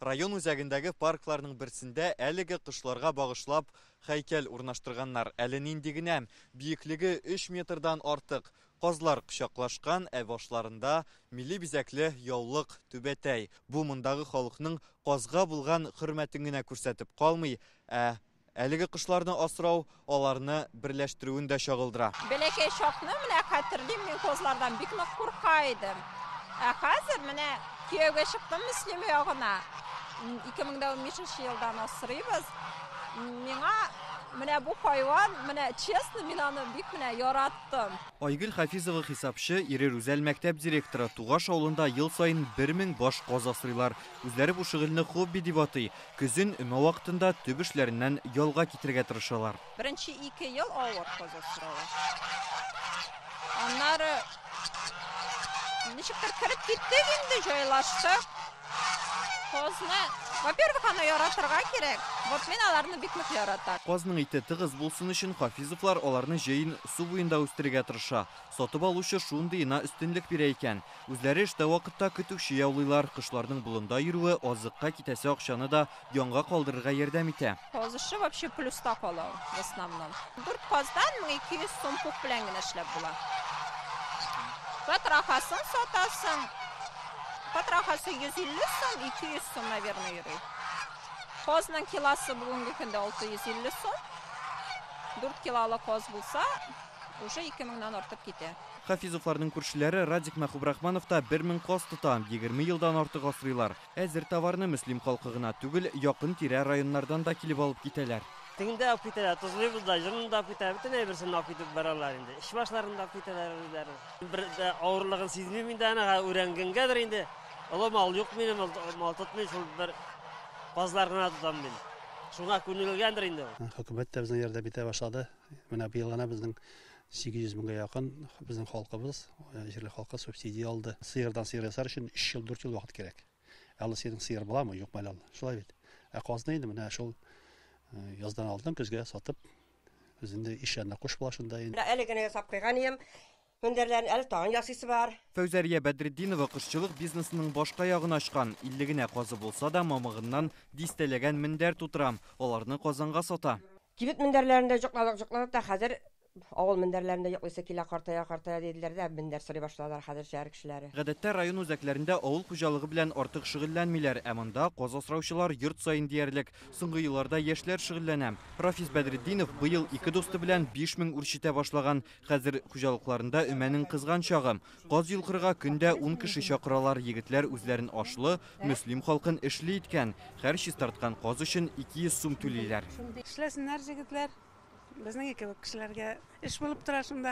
Район үзәгендәге паркларның берсендә әлеге кышларга багышлап һәйкәл урнаштырганнар. Әле нинди генә биеклеге 3 метрдан артык казлар кочаклашкан, башларында милли бизәкле яулык түбәтәй. Бу мондагы халыкның казга булган хөрмәтен генә күрсәтеп калмый, әлеге кышларны асрау аларны берләштерүен дә чагылдыра. Бәләкәй чакны менә хәтерлим, мин казлардан бик нык куркайдым. Хәзер менә кияүгә чыктым Мөслим ягына. 2015 елдан асрыйбыз. Миңа менә бу хайван, менә честно, мин аны бик менә яраттым. Айгөл Хафизова хисапчы, Ирер үзәл мәктәп директоры. Тугаш авылында ел сайын 1000 баш каз асрыйлар. Үзләре бу шөгыльне хобби дип атый. Көзен өмә вакытында төп эшләреннән ялга китергә тырышалар. Беренче 2 ел авыр каз асрыйлар. Аннары ничектер кирип киттек инде, җайлаштык. Казны, во-первых, аны яратырга кирәк. Вот мен аларны бик нык яратам. Казның ите тыгыз булсын өчен Хафизовлар аларны җәен су буенда үстерергә тырыша. Сатып алучы шундыйына өстенлек бирә икән. Үзләре эштә вакытта көтүче яулыйлар, кышларның болында йөрүе азыкка китәсе акчаны да янга калдырырга ярдәм итә. Каз эше вообще плюста кала в основном. 4 каздан 1200 сум пук белән генә эшләп була. Патрахасын сатасың. Патрахасы 150 сум, 200 сум, наверное, йөри. Казның килосы бүгенге көндә 650 сум. 4 килолы каз булса, уже 2000-нан артып китә. Хафизовларның күршеләре Радик Мәхүбрахманов та 1000 каз тота, 20 елдан артык асрыйлар. Әзер товарны Мөслим халкы гына түгел, якын тирә районнардан да килеп алып китәләр. Теңдә алып китәләр, Тузлыбызда, Җырында алып китәләр, бөтен әйберсен алып китеп баралар инде. Эш башларында алып китәләр үзләре. Бер дә авырлыгын сизмим инде, ана үрәнгәнгәдер инде. Ала мал юк минем, мал тотмый, шул бер казлар гына тотам мин. Шуңа күнелгәндер инде. Хөкүмәт тә безнең ярдәм итә башлады. Менә быел гына безнең 800 меңгә якын безнең халкыбыз, җирле халкы субсидия алды. Сыердан сыер ясар өчен 3 ел, 4 ел вакыт кирәк. Әле синең сыер буламы, юкмы әле? Шулай бит. Казны инде менә шул яздан алдан көзгә сатып, үзендә ишәнне куш булашында инде. Әле генә ясап куйган идем. Мендәрләрне әле тагын ясыйсы бар. Фәүзәрия Бәдретдинова кышчылык бизнесының башка ягын ачкан. 50 генә казы булса да, мамыгыннан дистәләгән мендәр тутырам. Аларны Казанга сата. Кибет мендәрләрендә җокладык та хәзер авыл мендәрләрендә йоклыйсы килә картая диделәр дә мендәр сорый башладылар хәзер шәһәр кешеләре. Гадәттә район үзәкләрендә авыл хуҗалыгы белән артык шөгыльләнмиләр, ә монда каз асраучылар йорт сайын диярлек. Соңгы елларда яшьләр шөгыльләнә. Рафис Бәдретдинов быел 2 дусты белән 5000 үрчетә башлаган. Хәзер хуҗалыкларында өмәнең кызган чагы. Каз йолкырга көндә 10 кеше чакыралар. Егетләр үзләрен ашлы, Мөслим халкын эшли иткән. Һәр чис тарткан каз өчен 200 сум түлиләр. Эшләсеннәр җегетләр. Безнең кебек кешеләргә эш булып тора шунда.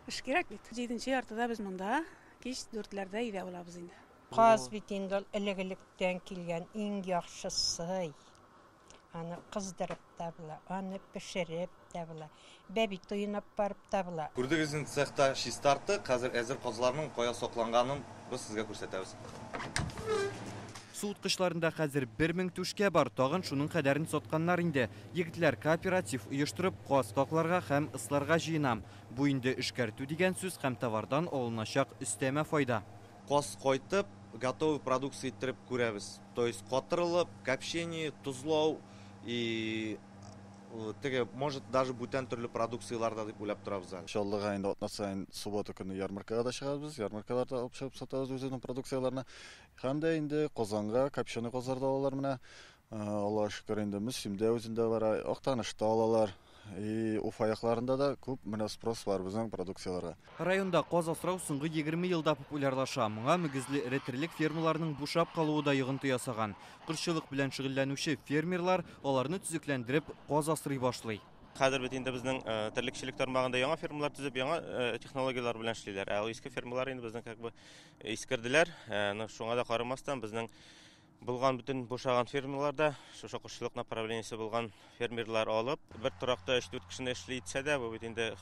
Эш кирәк бит. 7нче яртыда без монда кич 4ләрдә өйдә булабыз инде. Каз бит инде элегелектән килгән иң яхшысы. Аны кыздырып та була, аны пешереп та була, бәбик туенып барып та була. Күрдегезен цехта шис тарты, хәзер әзер казларның кая сакланганын без сезгә күрсәтәбез. Суд кышларында хәзер 1000 түшкә бар, тагын шуның кадәрен сатканнар инде. Егетләр кооператив оештырып, каз такларга һәм ысларга җыенам. Бу инде эшкәртү дигән сүз һәм товардан алыначак үстәмә файда. Каз кайтып, готовый продукция иттереп күрәбез. То есть катырылып, копчение, тузлау и может даже бүтән төрле продукцияларда дип уйлап торабыз. Иншаллах инде атнасаен суббота көне ярмаркага да чыгабыз. Ярмаркаларда алып чыгып сатабыз үзенең продукцияларны. Һәм дә инде Казанга, копченый казларда алалар менә. Аллаһка шөкер инде Мөслимдә үзендә бар, Актанышта алалар. Уфа якларында да күп менә спрос бар безнең продукцияларга. Районда каз асрау соңгы 20 елда популярлаша. Моңа мөгезле эре терлек фермаларның бушап калуы да йогынты ясаган. Кырчылык белән шөгыльләнүче фермерлар аларны төзекләндереп каз асрый башлый. Хәзер бит инде безнең терлекчелек тармагында яңа фермалар төзеп, яңа технологиялар белән эшлиләр. Ә иске фермалар инде безнең как бы искерделәр. Шуңа да карамастан безнең булган бүтән бушаган фермаларда шушы кышлык направлениесе булган фермерлар алып, бер торакта 3-4 кешене эшли итсә дә, бу бит инде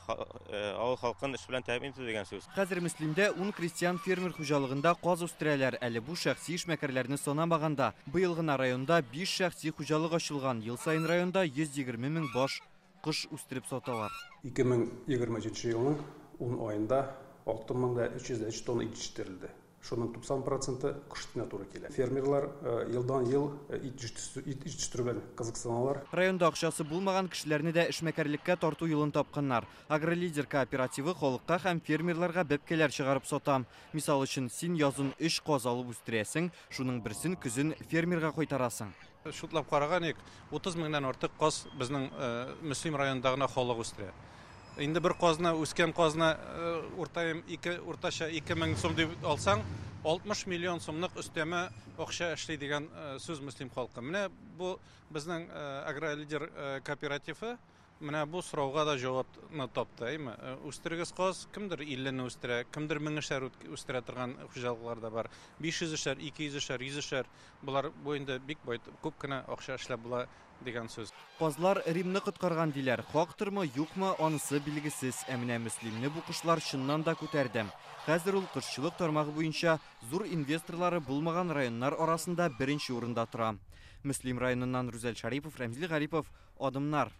авыл халкын эш белән тәэмин итү дигән сүз. Хәзер Мөслимдә 10 крестьян фермер хуҗалыгында каз үстерәләр. Әле бу шәхси эшмәкәрләрне санамаганда, быел гына районда 5 шәхси хуҗалык ачылган. Ел сайын районда 120 мең баш кыш үстереп саталар. 2023 елның 10 айында 6303 тонна ит җитештерелде. Шуның 90% кыштына туры килә. Фермерлар елдан ел ит җитештерүгә кызыксыналар. Районда акчасы булмаган кешеләрне дә эшмәкәрлеккә тарту юлын тапканнар. Агролидер кооперативы халыкка һәм фермерларга бәбкәләр чыгарып сатам. Мисал өчен, син язын 3 каз алып үстерәсең, шуның берсен көзен фермерга кайтарасың. Шутлап караганык, 30 меңнән артык каз безнең Мөслим районындагына халык үстерә. Инде бер казны, үскән казны уртача 2000 сум дип алсаң, 60 миллион сумлык өстәмә акча эшли дигән сүз Мөслим халкы. Менә бу безнең агролидер кооперативы менә бу сорауга да җавапны тапты. Үстерегез каз, кемдер 50-не үстерә, кемдер 1000 эшәр үстерә торган хуҗалыклар да бар. 500 эшәр, 200 эшәр, 100 эшәр. Булар бу инде бик күп кенә акча эшләп була дигән сүз. Казлар Римны коткарган диләр. Хактырмы, юкмы, анысы билгесез. Әминә Мөслимне бу кышлар чыннан да күтәрде. Хәзер ул кышчылык тармагы буенча зур инвесторлары булмаган районнар арасында беренче урында тора. Мөслим районыннан Рүзәл Шарипов, Рәмзил Гарипов, Адымнар.